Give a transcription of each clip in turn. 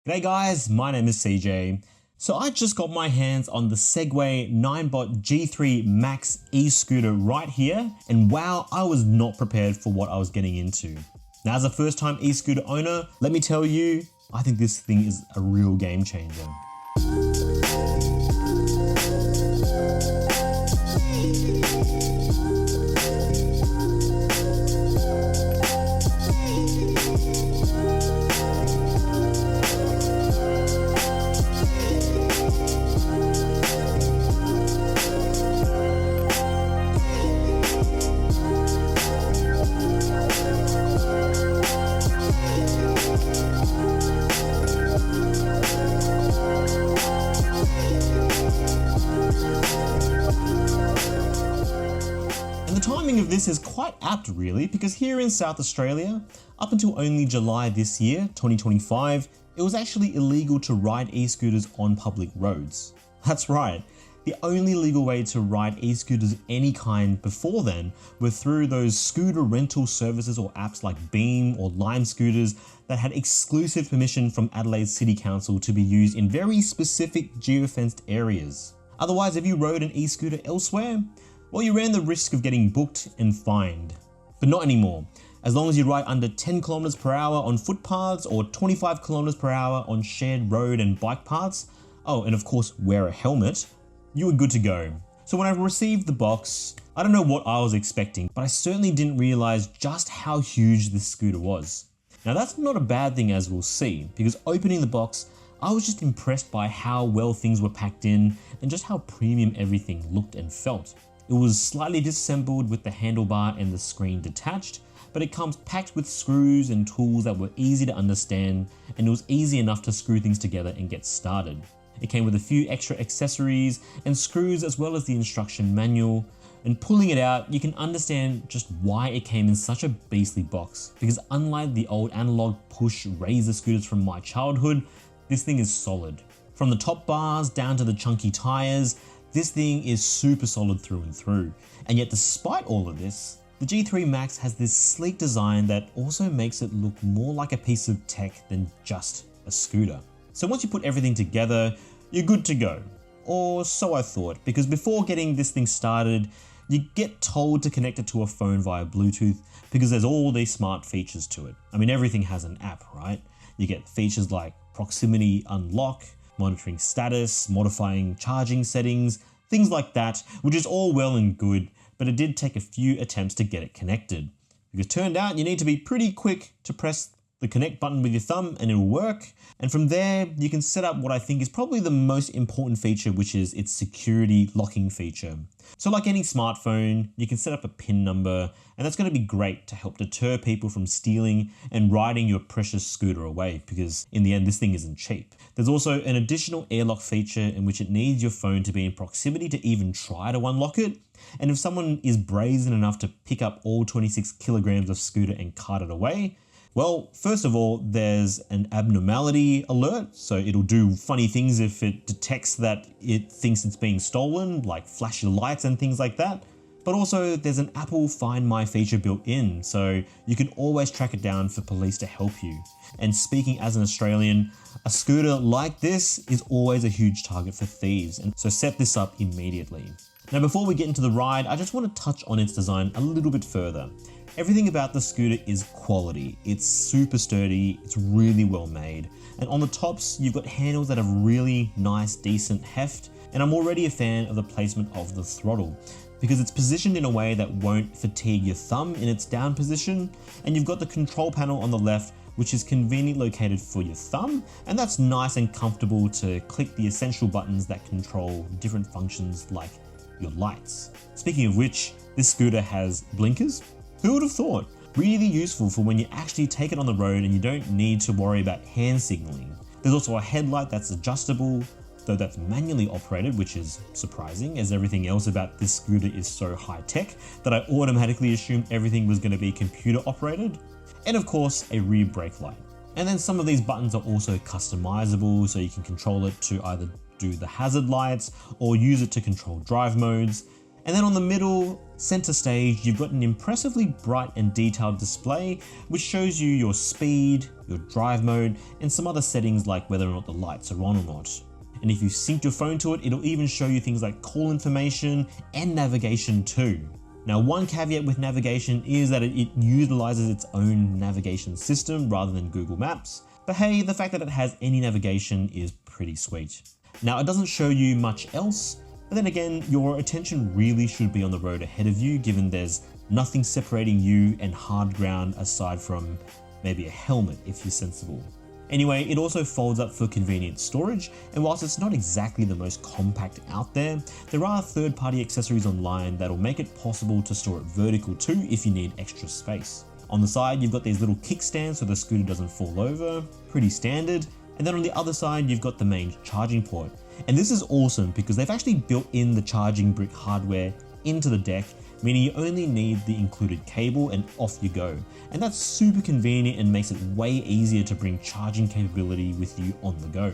G'day guys, my name is CJ. So I just got my hands on the Segway Ninebot G3 Max e-scooter right here, and wow, I was not prepared for what I was getting into. Now as a first time e-scooter owner, let me tell you, I think this thing is a real game changer. And the timing of this is quite apt really, because here in South Australia, up until only July this year, 2025, it was actually illegal to ride e-scooters on public roads. That's right, the only legal way to ride e-scooters of any kind before then were through those scooter rental services or apps like Beam or Lime scooters that had exclusive permission from Adelaide City Council to be used in very specific geofenced areas. Otherwise, if you rode an e-scooter elsewhere, well, you ran the risk of getting booked and fined. But not anymore. As long as you ride under 10 kilometers per hour on footpaths or 25 kilometers per hour on shared road and bike paths, oh, and of course wear a helmet, you were good to go. So when I received the box, I don't know what I was expecting, but I certainly didn't realize just how huge this scooter was. Now that's not a bad thing, as we'll see, because opening the box, I was just impressed by how well things were packed in and just how premium everything looked and felt. It was slightly disassembled with the handlebar and the screen detached, but it comes packed with screws and tools that were easy to understand, and it was easy enough to screw things together and get started. It came with a few extra accessories and screws as well as the instruction manual, and pulling it out, you can understand just why it came in such a beastly box, because unlike the old analog push razor scooters from my childhood, this thing is solid. From the top bars down to the chunky tires, this thing is super solid through and through. And yet despite all of this, the G3 Max has this sleek design that also makes it look more like a piece of tech than just a scooter. So once you put everything together, you're good to go. Or so I thought, because before getting this thing started, you get told to connect it to a phone via Bluetooth because there's all these smart features to it. I mean, everything has an app, right? You get features like proximity unlock, monitoring status, modifying charging settings, things like that, which is all well and good, but it did take a few attempts to get it connected. Because it turned out you need to be pretty quick to press the connect button with your thumb and it'll work. And from there, you can set up what I think is probably the most important feature, which is its security locking feature. So like any smartphone, you can set up a PIN number, and that's going to be great to help deter people from stealing and riding your precious scooter away, because in the end, this thing isn't cheap. There's also an additional airlock feature in which it needs your phone to be in proximity to even try to unlock it. And if someone is brazen enough to pick up all 26 kilograms of scooter and cart it away, well, first of all, there's an abnormality alert, so it'll do funny things if it detects that it thinks it's being stolen, like flash your lights and things like that. But also there's an Apple Find My feature built in, so you can always track it down for police to help you. And speaking as an Australian, a scooter like this is always a huge target for thieves, and so set this up immediately. Now before we get into the ride, I just want to touch on its design a little bit further. Everything about the scooter is quality. It's super sturdy, it's really well made. And on the tops, you've got handles that have really nice, decent heft. And I'm already a fan of the placement of the throttle, because it's positioned in a way that won't fatigue your thumb in its down position. And you've got the control panel on the left, which is conveniently located for your thumb. And that's nice and comfortable to click the essential buttons that control different functions like your lights. Speaking of which, this scooter has blinkers. Who would have thought? Really useful for when you actually take it on the road and you don't need to worry about hand signaling. There's also a headlight that's adjustable, though that's manually operated, which is surprising, as everything else about this scooter is so high tech that I automatically assumed everything was going to be computer operated. And of course, a rear brake light. And then some of these buttons are also customizable, so you can control it to either do the hazard lights or use it to control drive modes. And then on the middle, Center stage, you've got an impressively bright and detailed display which shows you your speed, your drive mode, and some other settings like whether or not the lights are on or not. And if you sync your phone to it, it'll even show you things like call information and navigation too. Now, one caveat with navigation is that it utilizes its own navigation system rather than Google Maps, but hey, the fact that it has any navigation is pretty sweet. Now, it doesn't show you much else, but then again, your attention really should be on the road ahead of you, given there's nothing separating you and hard ground aside from maybe a helmet if you're sensible. Anyway, it also folds up for convenient storage, and whilst it's not exactly the most compact out there are third-party accessories online that'll make it possible to store it vertical too if you need extra space. On the side, you've got these little kickstands so the scooter doesn't fall over, pretty standard, and then on the other side, you've got the main charging port. And this is awesome because they've actually built in the charging brick hardware into the deck, meaning you only need the included cable and off you go. And that's super convenient and makes it way easier to bring charging capability with you on the go.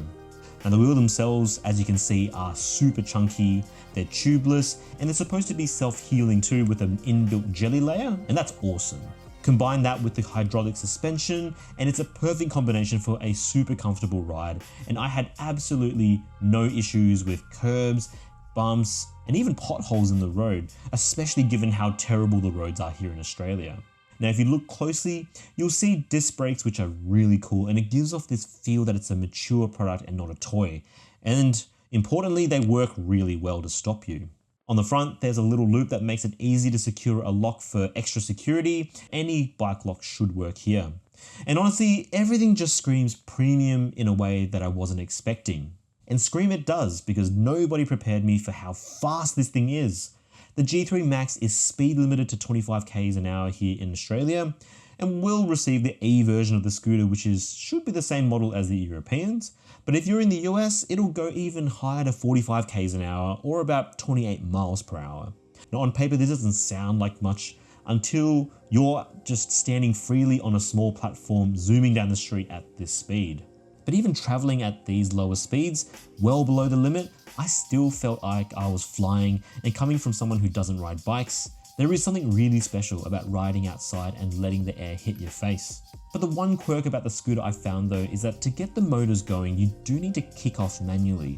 Now the wheels themselves, as you can see, are super chunky, they're tubeless, and they're supposed to be self-healing too with an inbuilt jelly layer, and that's awesome. Combine that with the hydraulic suspension, and it's a perfect combination for a super comfortable ride. And I had absolutely no issues with curbs, bumps, and even potholes in the road, especially given how terrible the roads are here in Australia. Now, if you look closely, you'll see disc brakes, which are really cool, and it gives off this feel that it's a mature product and not a toy. And importantly, they work really well to stop you. On the front, there's a little loop that makes it easy to secure a lock for extra security. Any bike lock should work here. And honestly, everything just screams premium in a way that I wasn't expecting. And scream it does, because nobody prepared me for how fast this thing is. The G3 Max is speed limited to 25 km an hour here in Australia, and will receive the E version of the scooter, which should be the same model as the Europeans. But if you're in the US, it'll go even higher to 45 km an hour or about 28 miles per hour. Now on paper, this doesn't sound like much until you're just standing freely on a small platform zooming down the street at this speed. But even traveling at these lower speeds, well below the limit, I still felt like I was flying, and coming from someone who doesn't ride bikes, there is something really special about riding outside and letting the air hit your face. But the one quirk about the scooter I found though is that to get the motors going, you do need to kick off manually.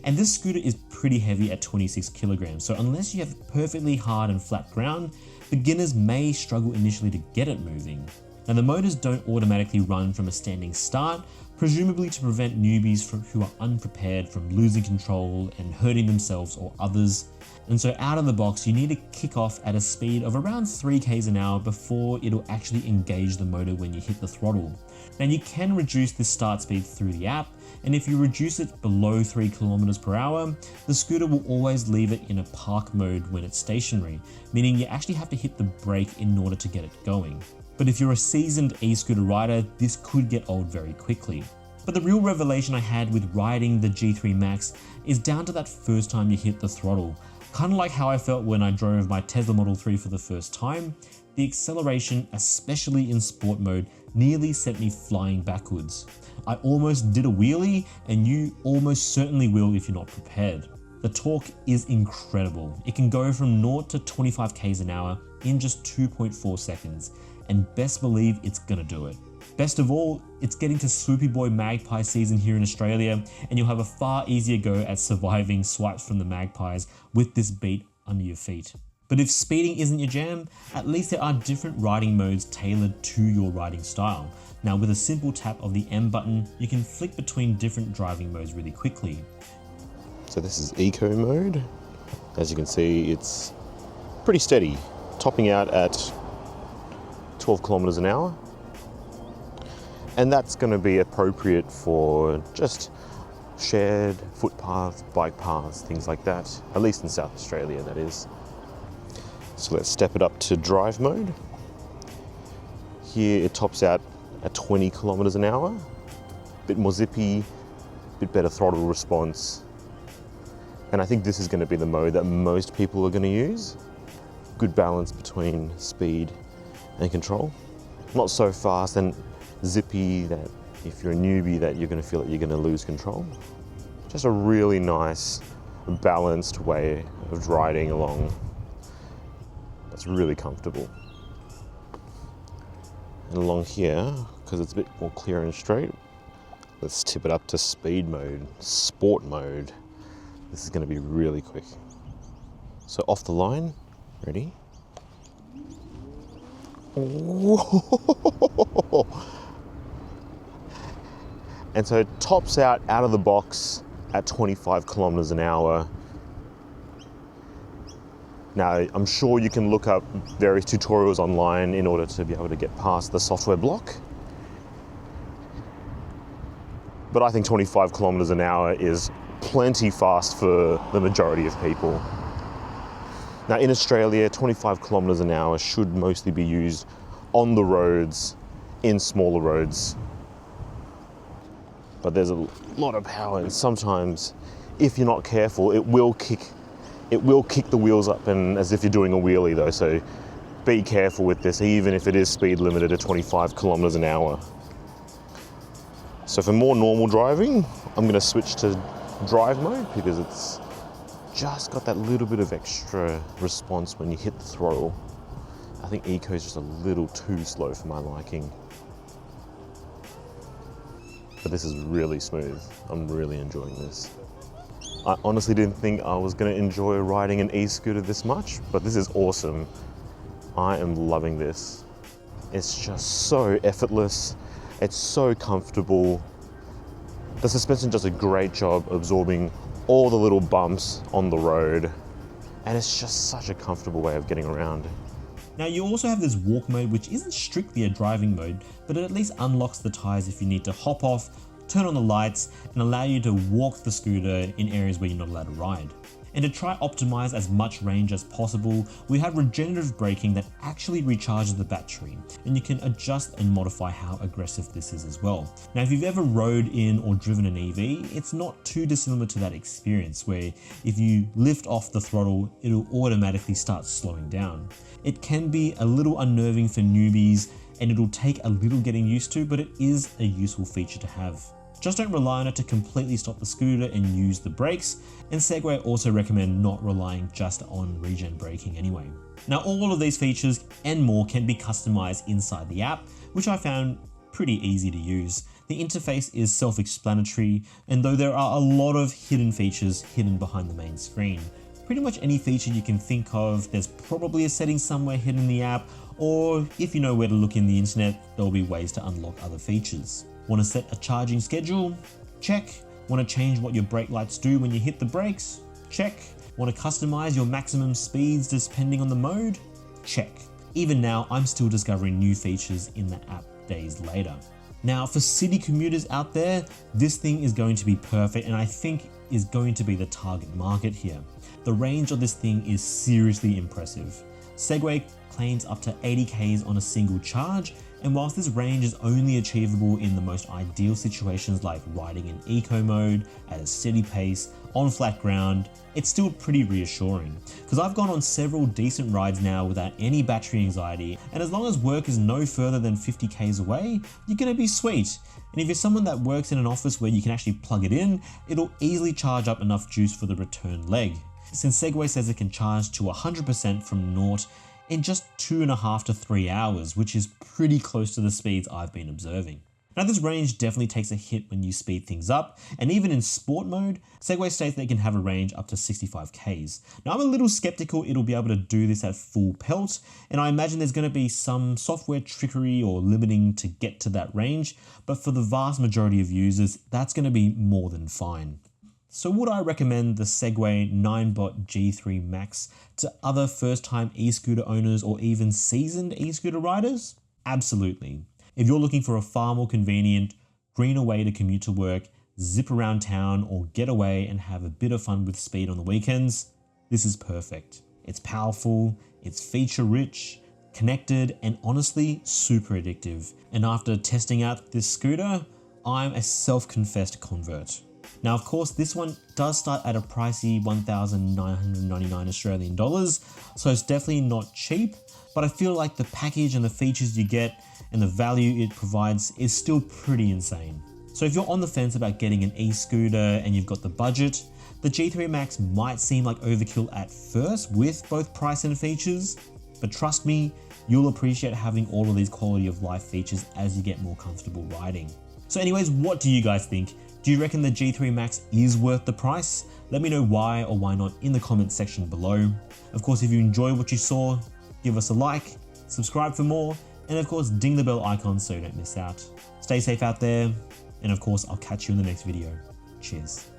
And this scooter is pretty heavy at 26 kilograms, so unless you have perfectly hard and flat ground, beginners may struggle initially to get it moving. Now the motors don't automatically run from a standing start, presumably to prevent newbies who are unprepared from losing control and hurting themselves or others. And so out of the box, you need to kick off at a speed of around 3 km an hour before it'll actually engage the motor when you hit the throttle. Now you can reduce this start speed through the app, and if you reduce it below 3 km per hour, the scooter will always leave it in a park mode when it's stationary, meaning you actually have to hit the brake in order to get it going. But if you're a seasoned e-scooter rider, this could get old very quickly. But the real revelation I had with riding the G3 Max is down to that first time you hit the throttle. Kind of like how I felt when I drove my Tesla Model 3 for the first time, the acceleration, especially in sport mode, nearly sent me flying backwards. I almost did a wheelie, and you almost certainly will if you're not prepared. The torque is incredible. It can go from 0 to 25 km an hour in just 2.4 seconds, and best believe it's gonna do it. Best of all, it's getting to Swoopy Boy Magpie season here in Australia, and you'll have a far easier go at surviving swipes from the magpies with this beat under your feet. But if speeding isn't your jam, at least there are different riding modes tailored to your riding style. Now with a simple tap of the M button, you can flick between different driving modes really quickly. So this is Eco mode. As you can see, it's pretty steady, topping out at 12 kilometers an hour. And that's going to be appropriate for just shared footpaths, bike paths, things like that, at least in South Australia, that is. So let's step it up to drive mode. Here it tops out at 20 kilometers an hour, a bit more zippy, a bit better throttle response. And I think this is going to be the mode that most people are going to use. Good balance between speed and control. Not so fast and zippy that if you're a newbie that you're going to feel that you're going to lose control. Just a really nice, balanced way of riding along It's really comfortable. And along here, because it's a bit more clear and straight, let's tip it up to speed mode, sport mode. This is going to be really quick. So off the line, ready? And so it tops out of the box at 25 kilometers an hour. Now, I'm sure you can look up various tutorials online in order to be able to get past the software block. But I think 25 kilometers an hour is plenty fast for the majority of people. Now in Australia, 25 kilometers an hour should mostly be used on the roads, in smaller roads. But there's a lot of power, and sometimes, if you're not careful, it will kick the wheels up, and as if you're doing a wheelie though, so be careful with this, even if it is speed limited at 25 kilometers an hour. So for more normal driving, I'm going to switch to drive mode because it's just got that little bit of extra response when you hit the throttle. I think Eco is just a little too slow for my liking. But this is really smooth. I'm really enjoying this. I honestly didn't think I was going to enjoy riding an e-scooter this much, but this is awesome. I am loving this. It's just so effortless. It's so comfortable. The suspension does a great job absorbing all the little bumps on the road, and it's just such a comfortable way of getting around. Now you also have this walk mode, which isn't strictly a driving mode, but it at least unlocks the tires if you need to hop off, turn on the lights, and allow you to walk the scooter in areas where you're not allowed to ride. And to try optimize as much range as possible, we have regenerative braking that actually recharges the battery, and you can adjust and modify how aggressive this is as well. Now, if you've ever rode in or driven an EV, it's not too dissimilar to that experience where if you lift off the throttle, it'll automatically start slowing down. It can be a little unnerving for newbies, and it'll take a little getting used to, but it is a useful feature to have. Just don't rely on it to completely stop the scooter and use the brakes, and Segway also recommend not relying just on regen braking anyway. Now all of these features and more can be customized inside the app, which I found pretty easy to use. The interface is self-explanatory, and though there are a lot of hidden features hidden behind the main screen, pretty much any feature you can think of, there's probably a setting somewhere hidden in the app, or if you know where to look in the internet, there'll be ways to unlock other features. Want to set a charging schedule? Check. Want to change what your brake lights do when you hit the brakes? Check. Want to customize your maximum speeds depending on the mode? Check. Even now, I'm still discovering new features in the app days later. Now, for city commuters out there, this thing is going to be perfect, and I think is going to be the target market here. The range of this thing is seriously impressive. Segway claims up to 80 k's on a single charge, and whilst this range is only achievable in the most ideal situations like riding in eco mode, at a steady pace, on flat ground, it's still pretty reassuring. Because I've gone on several decent rides now without any battery anxiety, and as long as work is no further than 50 k's away, you're gonna be sweet. And if you're someone that works in an office where you can actually plug it in, it'll easily charge up enough juice for the return leg. Since Segway says it can charge to 100% from naught in just 2.5 to 3 hours, which is pretty close to the speeds I've been observing. Now this range definitely takes a hit when you speed things up, and even in sport mode, Segway states they can have a range up to 65 k's. Now I'm a little skeptical it'll be able to do this at full pelt, and I imagine there's going to be some software trickery or limiting to get to that range, but for the vast majority of users, that's going to be more than fine. So would I recommend the Segway Ninebot G3 Max to other first-time e-scooter owners or even seasoned e-scooter riders? Absolutely. If you're looking for a far more convenient, greener way to commute to work, zip around town, or get away and have a bit of fun with speed on the weekends, this is perfect. It's powerful, it's feature-rich, connected, and honestly, super addictive. And after testing out this scooter, I'm a self-confessed convert. Now, of course, this one does start at a pricey 1,999 Australian dollars, so it's definitely not cheap, but I feel like the package and the features you get and the value it provides is still pretty insane. So if you're on the fence about getting an e-scooter and you've got the budget, the G3 Max might seem like overkill at first with both price and features, but trust me, you'll appreciate having all of these quality of life features as you get more comfortable riding. So anyways, what do you guys think? Do you reckon the G3 Max is worth the price? Let me know why or why not in the comments section below. Of course, if you enjoyed what you saw, give us a like, subscribe for more, and of course, ding the bell icon so you don't miss out. Stay safe out there, and of course, I'll catch you in the next video. Cheers.